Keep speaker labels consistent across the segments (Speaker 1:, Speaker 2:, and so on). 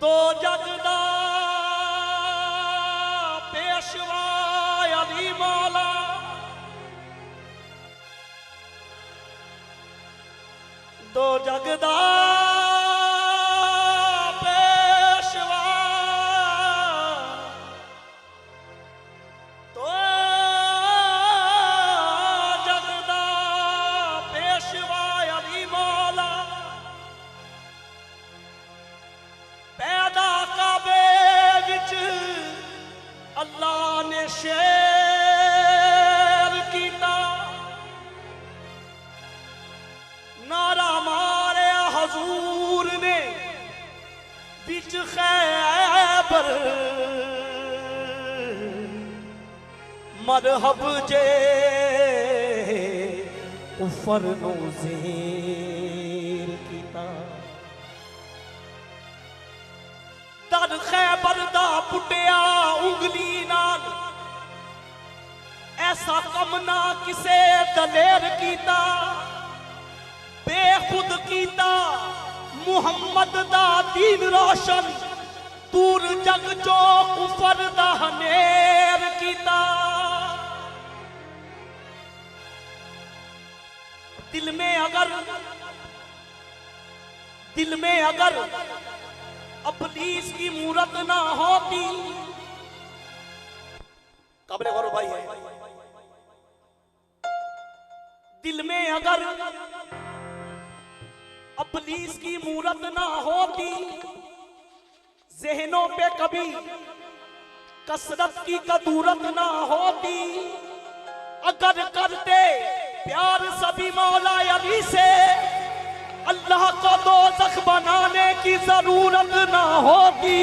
Speaker 1: तो जगदा पेशवा अली मौला दो जगदा पेशवा तो जगदा पेशवा अली मौला पैदा काबे विच अल्लाह ने शेर कीता नारा मारे हजूर ने बिच खैबर मरहब जे उफर नो ज़ेर कीता दर खैबर दा पुटिया उंगली नाल ऐसा कम ना किसे दलेर कीता बेखुद कीता मुहम्मद दा दीन रोशन दूर जग जो कुफर दा हनेर कीता दिल में अगर अबलीस की मूरत ना होती कबरे गौर भाई है दिल में अगर अबलीस की मूरत ना होती ज़हनों पे कभी कसरत की कदूरत ना होती अगर करते प्यार सभी मौला अली से अल्लाह को दोज़ख बनाने की जरूरत ना होती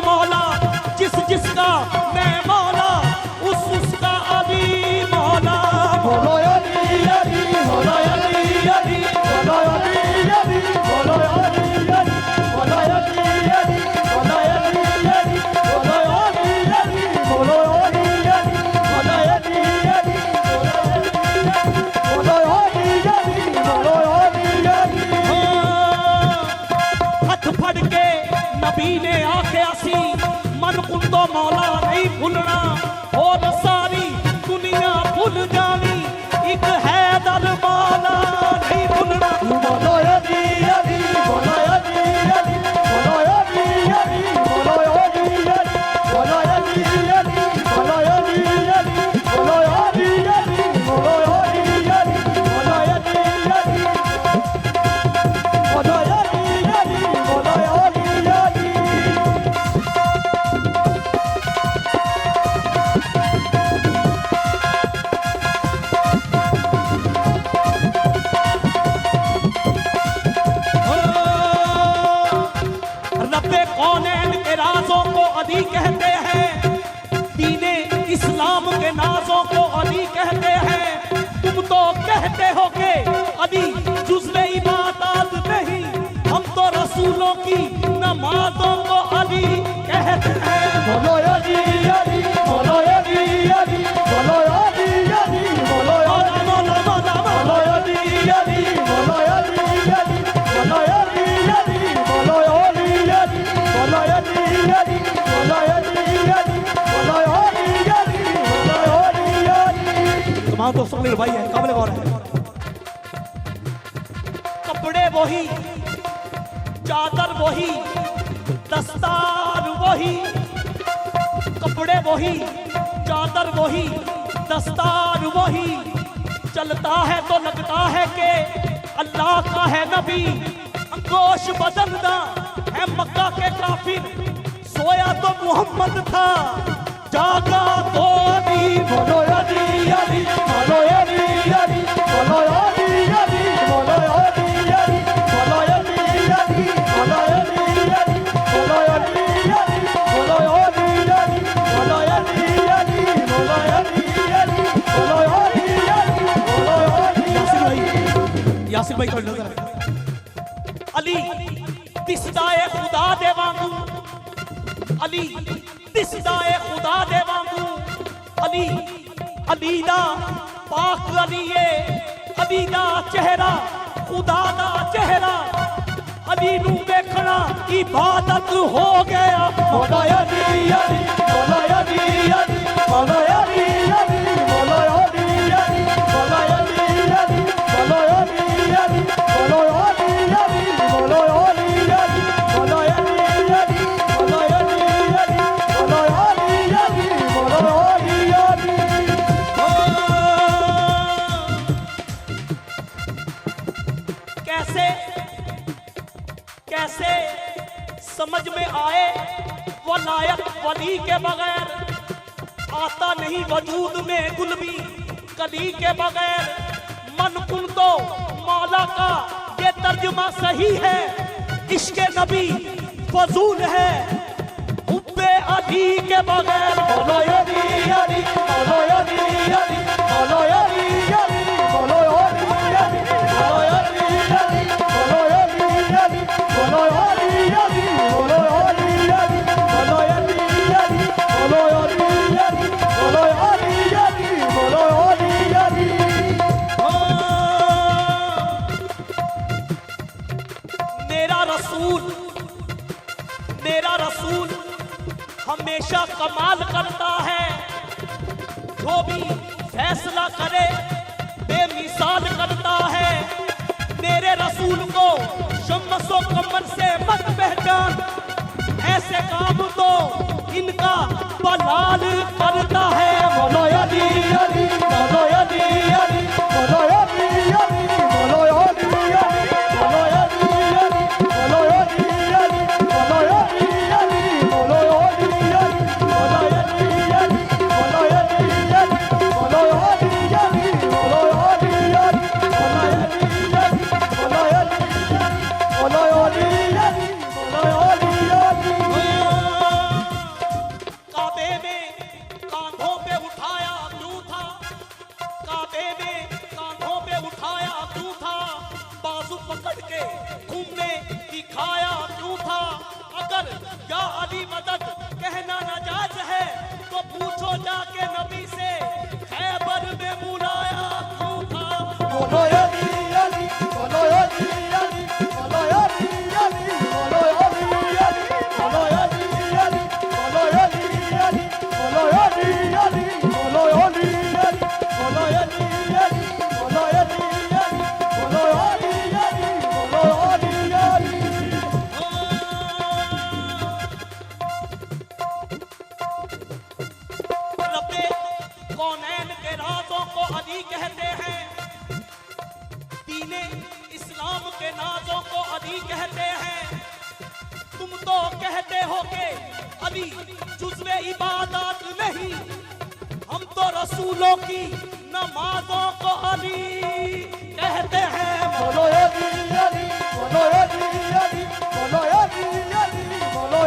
Speaker 1: मौला जिस जिसका मैं मौला उसका अली मौला बोलो अली अली बोलो अली अली बोलो अली अली बोलो अली अली बोलो अली अली बोलो अली अली बोलो अली अली बोलो अली अली बोलो अली अली बोलो अली अली बोलो अली अली हाथ फड़ के नबी ने आखे सी मन कुंदो मौला नहीं भूलना और सारी दुनिया भूल जानी एक है दर मौला नहीं भूलना बोलो अली अली बोलो अली अली बोलो अली अली बोलो अली अली बोलो अली अली बोलो अली अली बोलो अली अली बोलो अली अली बोलो अली अली बोलो अली अली बोलो अली अली कौनैन के राजों को अली कहते हैं, दीने इस्लाम के नाजों को अली कहते हैं। तुम तो कहते हो कि अली जुज़्वे इबादत नहीं, हम तो रसूलों की नमाजों को अली कहते हैं।
Speaker 2: बोलो अली अली, बोलो अली अली, बोलो अली अली, बोलो
Speaker 1: मौला मौला
Speaker 2: बोलो अली अली, बोलो अली अली, बोलो अली अली, बोलो अली अली, बोलो अली अली, बोलो अली अली, बोलो अली अली, बोलो अली अली।
Speaker 1: तमाम दोस्तों मेरे भाई है, काबिल गौर है। कपड़े वही, चादर वही, दस्तार वही, कपड़े वही, चादर वही, दस्तार वही। चलता है तो लगता है कि अल्लाह का है नबी, अंगोश बदलना है मक्का के काफिर, सोया तो मोहम्मद था, जागा तो अली।
Speaker 2: बोलो अली अली, बोलो अली अली, बोलो अली अली, बोलो अली अली, बोलो अली अली, बोलो अली अली, बोलो अली अली, बोलो अली अली, बोलो अली अली, बोलो अली अली, बोलो अली अली, बोलो अली।
Speaker 1: यासिर भाई थोड़ी नजर है। अली दिसदाए खुदा दे वांगू, अली दिसदाए खुदा दे वांगू, अली अली दा पाक अलीए, अली दा चेहरा खुदा दा चेहरा, अली नू देखना इबादत हो गया।
Speaker 2: बोलो अली अली, बोलो अली अली, बोलो अली अली, बोलो अली अली, बोलो अली अली, बोलो अली अली, बोलो अली अली, बोलो अली अली, बोलो अली अली, बोलो अली अली, बोलो अली अली, बोलो अली अली।
Speaker 1: कैसे कैसे समझ में आए वो लायक वली के बगैर, आता नहीं वजूद में गुल भी कली के बगैर। मन कुन तो मौला का ये तर्जुमा सही है, इश्क नबी फजूल है हुब्बे अली के बगैर।
Speaker 2: बोलो अली अली, बोलो अली अली, बोलो अली अली, बोलो अली अली, बोलो अली अली, बोलो अली अली, बोलो अली अली, बोलो अली अली, बोलो अली अली, बोलो अली अली, बोलो अली अली, बोलो अली अली।
Speaker 1: मेरा रसूल हमेशा कमाल करता है, जो भी फैसला करे बेमिसाल करता है। मेरे रसूल को शम्सो कमर से मत पहचान, ऐसे काम तो इनका बलाल करता है।
Speaker 2: बोलो अली अली, बोलो अली अली, बोलो अली अली, बोलो अली अली, बोलो अली अली, बोलो अली अली, बोलो अली अली, बोलो अली अली, बोलो अली अली, बोलो अली अली, बोलो अली अली, बोलो अली अली, बोलो अली अली, बोलो अली अली, बोलो अली अली, बोलो अली अली।
Speaker 1: काबे में कांधों पे उठाया क्यों था, काबे में कांधों पे उठाया क्यों था, बाजू पकड़ के घूमने दिखाया क्यों था। अगर या अली मदद कहना नाजायज है तो पूछो जाके नबी से, खैबर में बुलाया क्यों था।
Speaker 2: बोलो अली अली, बोलो अली अली, बोलो अली अली, बोलो अली अली, बोलो अली अली, बोलो अली अली, बोलो अली अली, बोलो अली अली, बोलो अली अली, बोलो अली अली, बोलो अली अली, बोलो अली अली।
Speaker 1: रब्बे कौनैन के राजों को अली कहते हैं, दीने इस्लाम के नाजों को अली कहते हैं। तुम तो कहते हो कि अली जुज़्वे इबादत नहीं, हम तो रसूलों की नमाजों को अली कहते हैं।
Speaker 2: बोलो अली अली, बोलो अली अली, बोलो अली अली, बोलो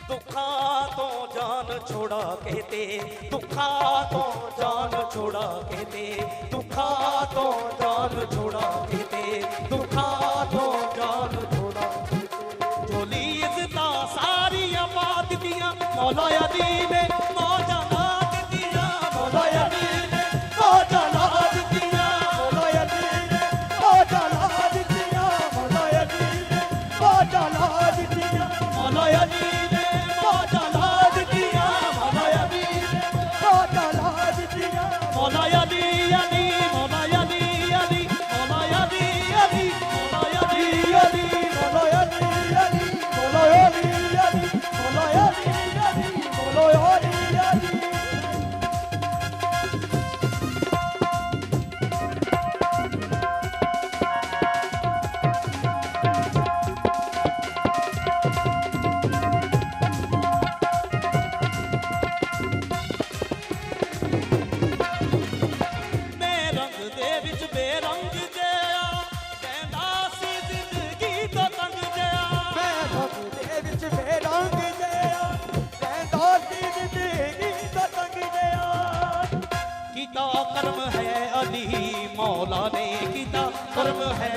Speaker 1: दुखा तो जान छोड़ा कहते, दुखा तो जान छोड़ा कहते, दुखा तो जान छोड़ा कहते, दुखा तो जान छोड़ा कहते। झोली इज़्ज़तां सारियां बात दियां मौला अली ने मौजा नाद दियां, मौला अली ने मौजा नाद दियां, मौला अली ने मौजा नाद दियां, मौला अली ने मौजा नाद दियां, मौला अली ने मौजा नाद दियां, मौला अली ने मौजा नाद दियां, मौला अली अली, मौला अली अली, मौला अली अली, मौला अली अली,
Speaker 2: मौला अली अली, मौला अली अली, मौला अली अली, मौला अली अली।
Speaker 1: बेरंग दे विच बेरंग जिया कहंदा सी जिंदगी तो तंग जिया,
Speaker 2: बेरंग दे विच बेरंग जिया कहंदा सी जिंदगी तो तंग जिया।
Speaker 1: कीता कर्म है अली मौला ने कीता कर्म है